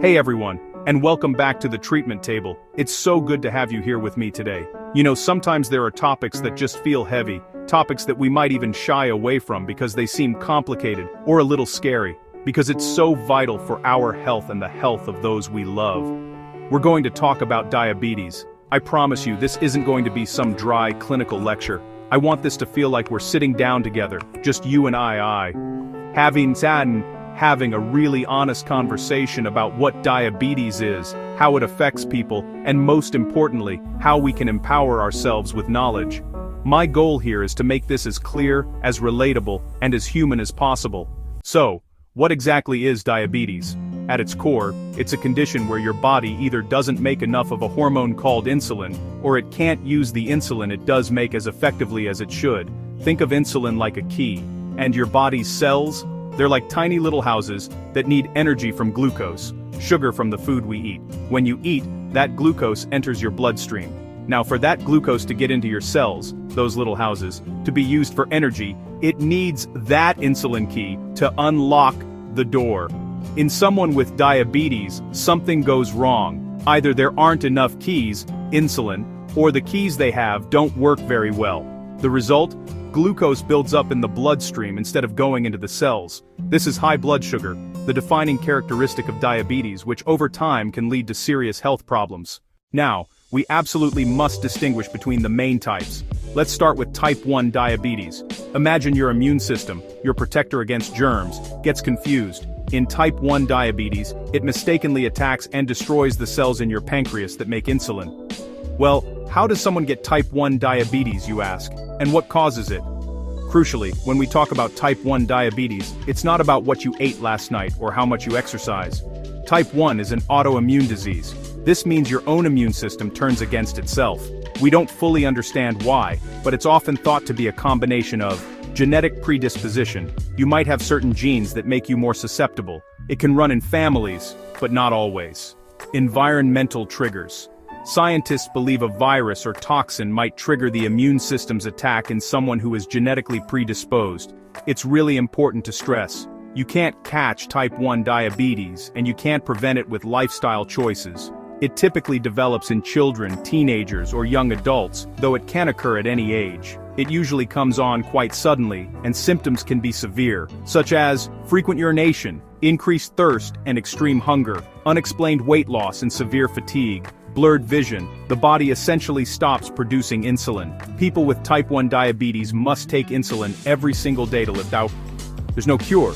Hey everyone, and welcome back to the treatment table. It's so good to have you here with me today. Sometimes there are topics that just feel heavy, topics that we might even shy away from because they seem complicated or a little scary, because it's so vital for our health and the health of those we love. We're going to talk about diabetes. I promise you, this isn't going to be some dry clinical lecture. I want this to feel like we're sitting down together, just you and I. Having a really honest conversation about what diabetes is, how it affects people, and most importantly, how we can empower ourselves with knowledge. My goal here is to make this as clear, as relatable, and as human as possible. So, what exactly is diabetes? At its core, it's a condition where your body either doesn't make enough of a hormone called insulin, or it can't use the insulin it does make as effectively as it should. Think of insulin like a key, and your body's cells? They're like tiny little houses that need energy from glucose, sugar from the food we eat. When you eat, that glucose enters your bloodstream. Now for that glucose to get into your cells, those little houses, to be used for energy, it needs that insulin key to unlock the door. In someone with diabetes, something goes wrong. Either there aren't enough keys, insulin, or the keys they have don't work very well. The result? Glucose builds up in the bloodstream instead of going into the cells. This is high blood sugar, the defining characteristic of diabetes, which over time can lead to serious health problems. Now, we absolutely must distinguish between the main types. Let's start with type 1 diabetes. Imagine your immune system, your protector against germs, gets confused. In type 1 diabetes, it mistakenly attacks and destroys the cells in your pancreas that make insulin. Well, how does someone get type 1 diabetes, you ask? And what causes it? Crucially, when we talk about type 1 diabetes, it's not about what you ate last night or how much you exercise. Type 1 is an autoimmune disease. This means your own immune system turns against itself. We don't fully understand why, but it's often thought to be a combination of genetic predisposition. You might have certain genes that make you more susceptible. It can run in families, but not always. Environmental triggers. Scientists believe a virus or toxin might trigger the immune system's attack in someone who is genetically predisposed. It's really important to stress. You can't catch type 1 diabetes, and you can't prevent it with lifestyle choices. It typically develops in children, teenagers, or young adults, though it can occur at any age. It usually comes on quite suddenly, and symptoms can be severe, such as frequent urination, increased thirst and extreme hunger, unexplained weight loss and severe fatigue, blurred vision. The body essentially stops producing insulin. People with type 1 diabetes must take insulin every single day to live out. There's no cure,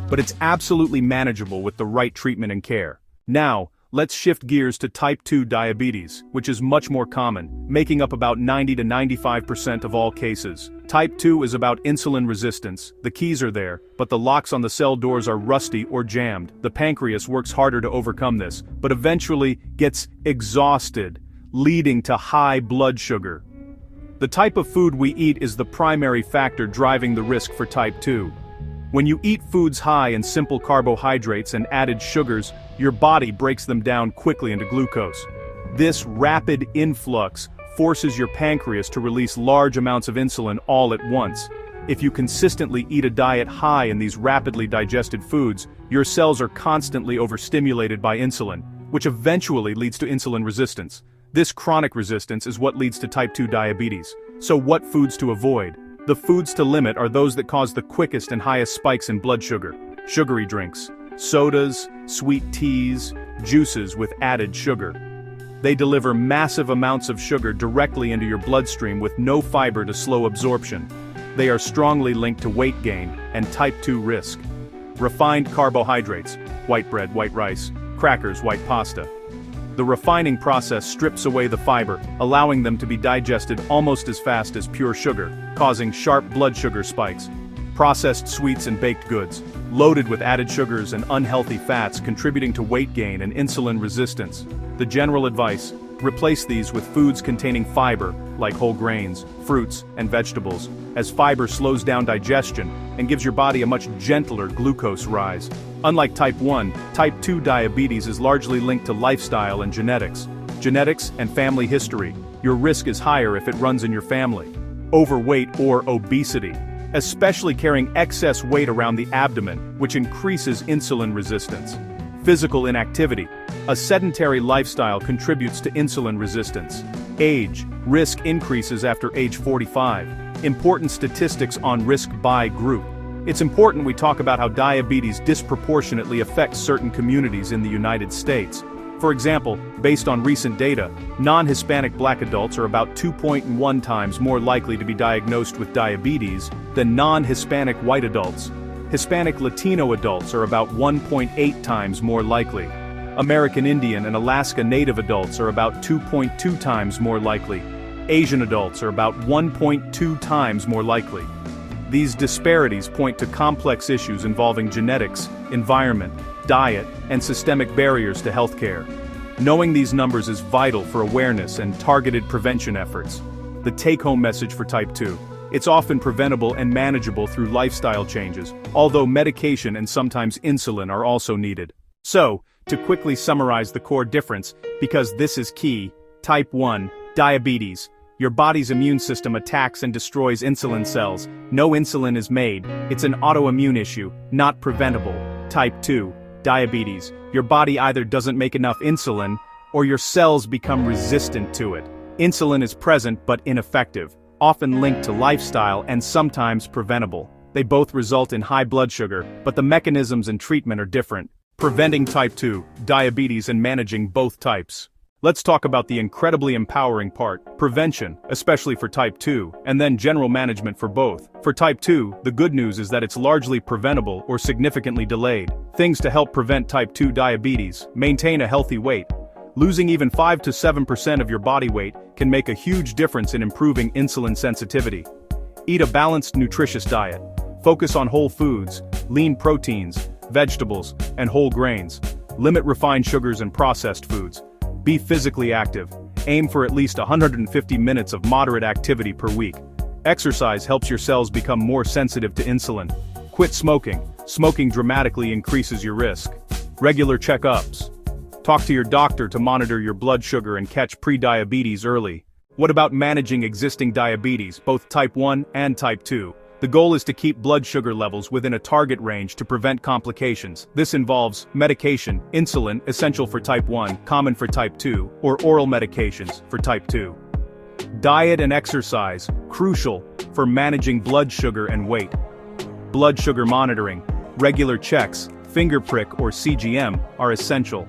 but it's absolutely manageable with the right treatment and care. Now, let's shift gears to type 2 diabetes, which is much more common, making up about 90 to 95% of all cases. Type 2 is about insulin resistance. The keys are there, but the locks on the cell doors are rusty or jammed. The pancreas works harder to overcome this, but eventually gets exhausted, leading to high blood sugar. The type of food we eat is the primary factor driving the risk for type 2. When you eat foods high in simple carbohydrates and added sugars, your body breaks them down quickly into glucose. This rapid influx forces your pancreas to release large amounts of insulin all at once. If you consistently eat a diet high in these rapidly digested foods, your cells are constantly overstimulated by insulin, which eventually leads to insulin resistance. This chronic resistance is what leads to type 2 diabetes. So what foods to avoid? The foods to limit are those that cause the quickest and highest spikes in blood sugar. Sugary drinks, sodas, sweet teas, juices with added sugar. They deliver massive amounts of sugar directly into your bloodstream with no fiber to slow absorption. They are strongly linked to weight gain and type 2 risk. Refined carbohydrates, white bread, white rice, crackers, white pasta. The refining process strips away the fiber, allowing them to be digested almost as fast as pure sugar, causing sharp blood sugar spikes. Processed sweets and baked goods, loaded with added sugars and unhealthy fats contributing to weight gain and insulin resistance. The general advice: replace these with foods containing fiber, like whole grains, fruits, and vegetables, as fiber slows down digestion and gives your body a much gentler glucose rise. Unlike type 1, type 2 diabetes is largely linked to lifestyle and genetics. Genetics and family history. Your risk is higher if it runs in your family. Overweight or obesity, especially carrying excess weight around the abdomen, which increases insulin resistance. Physical inactivity. A sedentary lifestyle contributes to insulin resistance. Age. Risk increases after age 45. Important statistics on risk by group. It's important we talk about how diabetes disproportionately affects certain communities in the United States. For example, based on recent data, non-Hispanic Black adults are about 2.1 times more likely to be diagnosed with diabetes than non-Hispanic white adults. Hispanic Latino adults are about 1.8 times more likely. American Indian and Alaska Native adults are about 2.2 times more likely. Asian adults are about 1.2 times more likely. These disparities point to complex issues involving genetics, environment, diet, and systemic barriers to healthcare. Knowing these numbers is vital for awareness and targeted prevention efforts. The take-home message for type 2. It's often preventable and manageable through lifestyle changes, although medication and sometimes insulin are also needed. So, to quickly summarize the core difference, because this is key, type 1, diabetes. Your body's immune system attacks and destroys insulin cells. No insulin is made. It's an autoimmune issue, not preventable. Type 2, diabetes. Your body either doesn't make enough insulin, or your cells become resistant to it. Insulin is present but ineffective, often linked to lifestyle and sometimes preventable. They both result in high blood sugar, but the mechanisms and treatment are different. Preventing type 2, diabetes and managing both types. Let's talk about the incredibly empowering part, prevention, especially for type 2, and then general management for both. For type 2, the good news is that it's largely preventable or significantly delayed. Things to help prevent type 2 diabetes: maintain a healthy weight. Losing even 5 to 7% of your body weight can make a huge difference in improving insulin sensitivity. Eat a balanced, nutritious diet. Focus on whole foods, lean proteins, vegetables, and whole grains. Limit refined sugars and processed foods. Be physically active. Aim for at least 150 minutes of moderate activity per week. Exercise helps your cells become more sensitive to insulin. Quit smoking. Smoking dramatically increases your risk. Regular checkups. Talk to your doctor to monitor your blood sugar and catch pre-diabetes early. What about managing existing diabetes, both type 1 and type 2? The goal is to keep blood sugar levels within a target range to prevent complications. This involves medication, insulin, essential for type 1, common for type 2, or oral medications for type 2. Diet and exercise, crucial for managing blood sugar and weight. Blood sugar monitoring, regular checks, finger prick or CGM, are essential.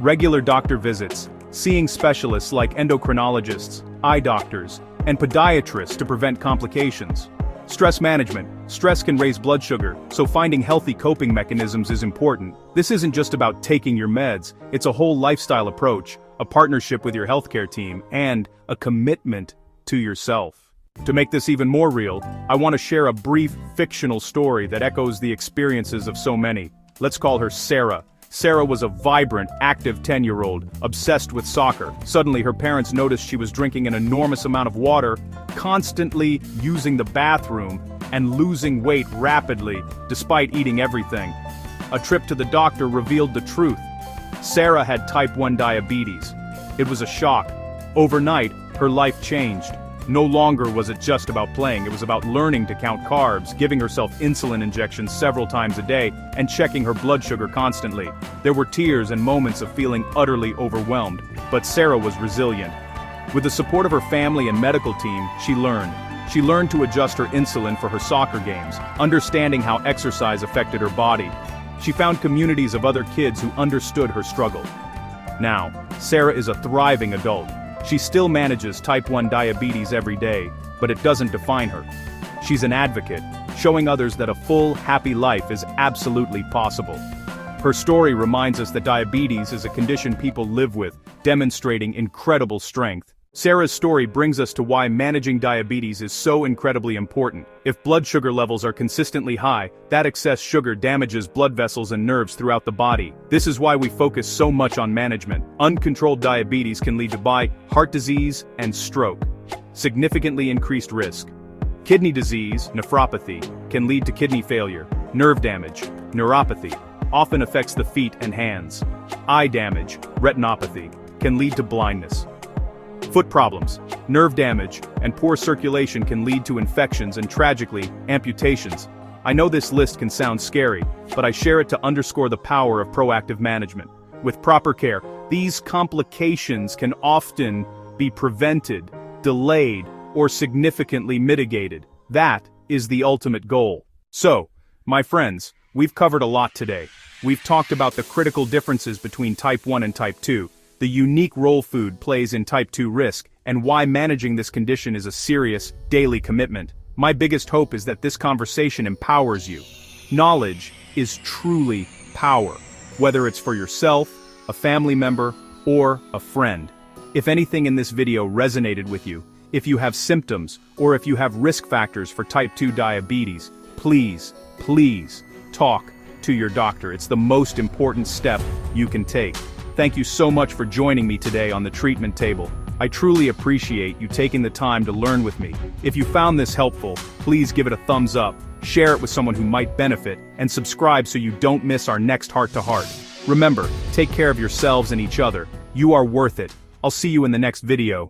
Regular doctor visits, seeing specialists like endocrinologists, eye doctors, and podiatrists to prevent complications. Stress management. Stress can raise blood sugar, so finding healthy coping mechanisms is important. This isn't just about taking your meds, it's a whole lifestyle approach, a partnership with your healthcare team, and a commitment to yourself. To make this even more real, I want to share a brief fictional story that echoes the experiences of so many. Let's call her Sarah. Sarah was a vibrant, active 10-year-old, obsessed with soccer. Suddenly her parents noticed she was drinking an enormous amount of water, constantly using the bathroom, and losing weight rapidly, despite eating everything. A trip to the doctor revealed the truth. Sarah had type 1 diabetes. It was a shock. Overnight, her life changed. No longer was it just about playing, it was about learning to count carbs, giving herself insulin injections several times a day, and checking her blood sugar constantly. There were tears and moments of feeling utterly overwhelmed, but Sarah was resilient. With the support of her family and medical team, she learned. She learned to adjust her insulin for her soccer games, understanding how exercise affected her body. She found communities of other kids who understood her struggle. Now, Sarah is a thriving adult. She still manages type 1 diabetes every day, but it doesn't define her. She's an advocate, showing others that a full, happy life is absolutely possible. Her story reminds us that diabetes is a condition people live with, demonstrating incredible strength. Sarah's story brings us to why managing diabetes is so incredibly important. If blood sugar levels are consistently high, that excess sugar damages blood vessels and nerves throughout the body. This is why we focus so much on management. Uncontrolled diabetes can lead to heart disease and stroke. Significantly increased risk. Kidney disease, nephropathy, can lead to kidney failure. Nerve damage, neuropathy, often affects the feet and hands. Eye damage, retinopathy, can lead to blindness. Foot problems, nerve damage, and poor circulation can lead to infections and, tragically, amputations. I know this list can sound scary, but I share it to underscore the power of proactive management. With proper care, these complications can often be prevented, delayed, or significantly mitigated. That is the ultimate goal. So, my friends, we've covered a lot today. We've talked about the critical differences between type 1 and type 2, the unique role food plays in type 2 risk, and why managing this condition is a serious, daily commitment. My biggest hope is that this conversation empowers you. Knowledge is truly power, whether it's for yourself, a family member, or a friend. If anything in this video resonated with you, if you have symptoms, or if you have risk factors for type 2 diabetes, please talk to your doctor. It's the most important step you can take. Thank you so much for joining me today on the treatment table. I truly appreciate you taking the time to learn with me. If you found this helpful, please give it a thumbs up, share it with someone who might benefit, and subscribe so you don't miss our next heart-to-heart. Remember, take care of yourselves and each other. You are worth it. I'll see you in the next video.